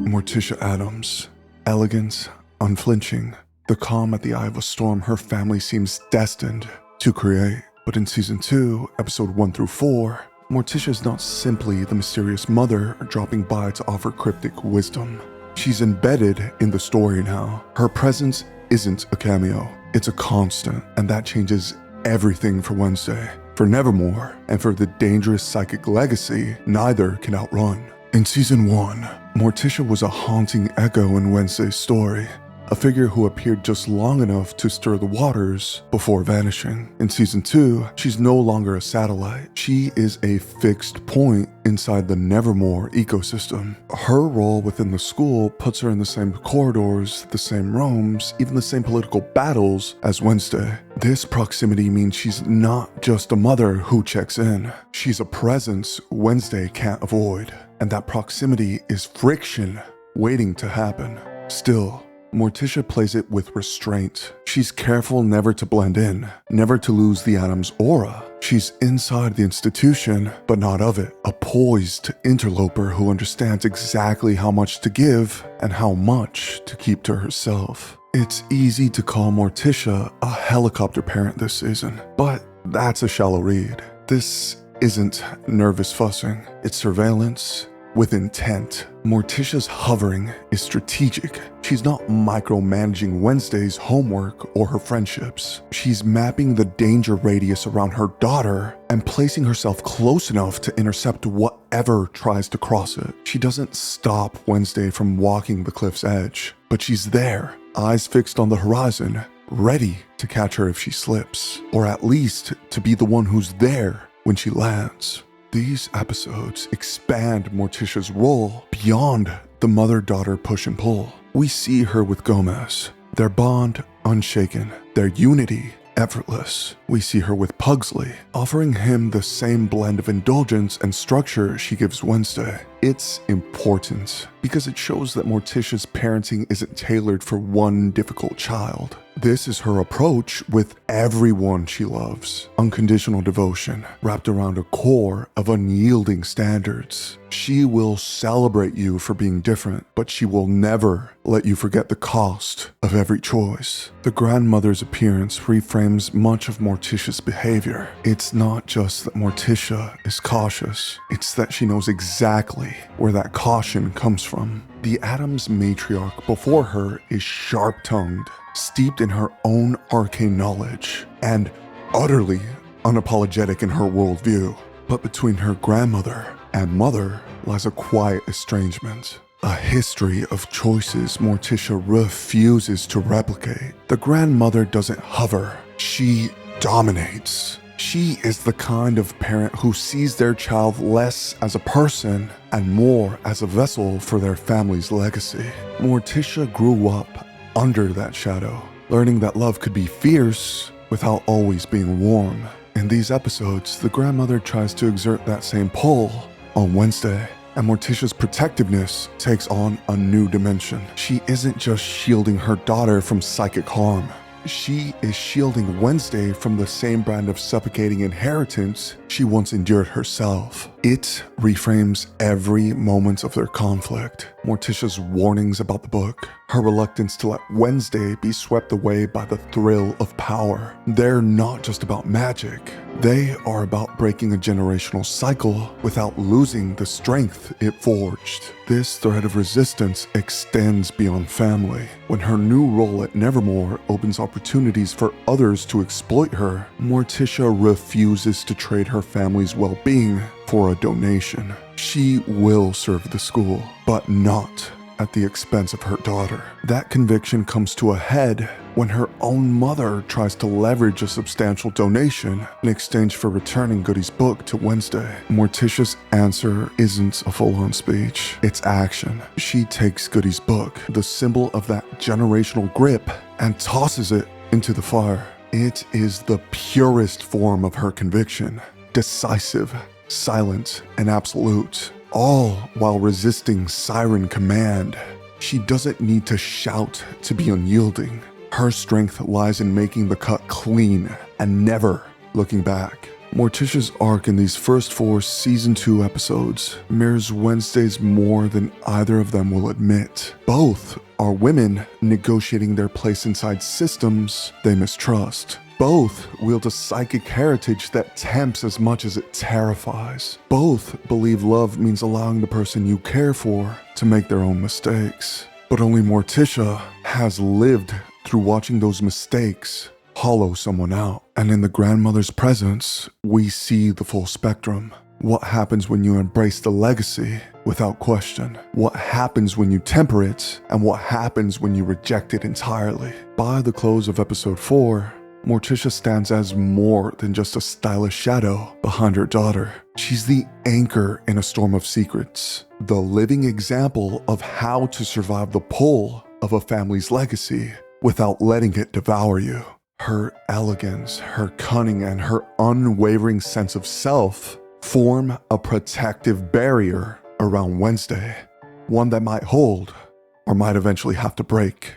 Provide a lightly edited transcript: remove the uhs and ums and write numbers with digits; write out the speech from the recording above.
Morticia Addams. Elegant, unflinching, the calm at the eye of a storm her family seems destined to create. But in Season 2, Episode 1 through 4, Morticia is not simply the mysterious mother dropping by to offer cryptic wisdom. She's embedded in the story now. Her presence isn't a cameo, it's a constant, and that changes everything for Wednesday. For Nevermore, and for the dangerous psychic legacy neither can outrun. In Season 1, Morticia was a haunting echo in Wednesday's story, a figure who appeared just long enough to stir the waters before vanishing. In Season 2, she's no longer a satellite. She is a fixed point inside the Nevermore ecosystem. Her role within the school puts her in the same corridors, the same rooms, even the same political battles as Wednesday. This proximity means she's not just a mother who checks in. She's a presence Wednesday can't avoid. And that proximity is friction waiting to happen. Still, Morticia plays it with restraint. She's careful never to blend in, never to lose the Addams aura. She's inside the institution, but not of it. A poised interloper who understands exactly how much to give and how much to keep to herself. It's easy to call Morticia a helicopter parent this season, but that's a shallow read. This isn't nervous fussing, it's surveillance with intent. Morticia's hovering is strategic. She's not micromanaging Wednesday's homework or her friendships. She's mapping the danger radius around her daughter and placing herself close enough to intercept whatever tries to cross it. She doesn't stop Wednesday from walking the cliff's edge, but she's there, eyes fixed on the horizon, ready to catch her if she slips, or at least to be the one who's there when she lands. These episodes expand Morticia's role beyond the mother-daughter push and pull. We see her with Gomez, their bond unshaken, their unity effortless. We see her with Pugsley, offering him the same blend of indulgence and structure she gives Wednesday. It's important because it shows that Morticia's parenting isn't tailored for one difficult child. This is her approach with everyone she loves. Unconditional devotion wrapped around a core of unyielding standards. She will celebrate you for being different, but she will never let you forget the cost of every choice. The grandmother's appearance reframes much of Morticia's behavior. It's not just that Morticia is cautious, it's that she knows exactly where that caution comes from. The Addams matriarch before her is sharp-tongued, steeped in her own arcane knowledge, and utterly unapologetic in her worldview. But between her grandmother and mother lies a quiet estrangement, a history of choices Morticia refuses to replicate. The grandmother doesn't hover, she dominates. She is the kind of parent who sees their child less as a person and more as a vessel for their family's legacy. Morticia grew up under that shadow, learning that love could be fierce without always being warm. In these episodes, the grandmother tries to exert that same pull on Wednesday, and Morticia's protectiveness takes on a new dimension. She isn't just shielding her daughter from psychic harm. She is shielding Wednesday from the same brand of suffocating inheritance she once endured herself. It reframes every moment of their conflict. Morticia's warnings about the book, her reluctance to let Wednesday be swept away by the thrill of power. They're not just about magic. They are about breaking a generational cycle without losing the strength it forged. This thread of resistance extends beyond family. When her new role at Nevermore opens opportunities for others to exploit her, Morticia refuses to trade her family's well-being for a donation. She will serve the school, but not at the expense of her daughter. That conviction comes to a head when her own mother tries to leverage a substantial donation in exchange for returning Goody's book to Wednesday. Morticia's answer isn't a full-on speech, it's action. She takes Goody's book, the symbol of that generational grip, and tosses it into the fire. It is the purest form of her conviction, decisive, silent, and absolute, all while resisting siren command. She doesn't need to shout to be unyielding. Her strength lies in making the cut clean and never looking back. Morticia's arc in these first 4 Season 2 episodes mirrors Wednesday's more than either of them will admit. Both are women negotiating their place inside systems they mistrust. Both wield a psychic heritage that tempts as much as it terrifies. Both believe love means allowing the person you care for to make their own mistakes. But only Morticia has lived through watching those mistakes hollow someone out. And in the grandmother's presence, we see the full spectrum. What happens when you embrace the legacy without question? What happens when you temper it? And what happens when you reject it entirely? By the close of episode 4, Morticia stands as more than just a stylish shadow behind her daughter. She's the anchor in a storm of secrets, the living example of how to survive the pull of a family's legacy without letting it devour you. Her elegance, her cunning, and her unwavering sense of self form a protective barrier around Wednesday, one that might hold or might eventually have to break.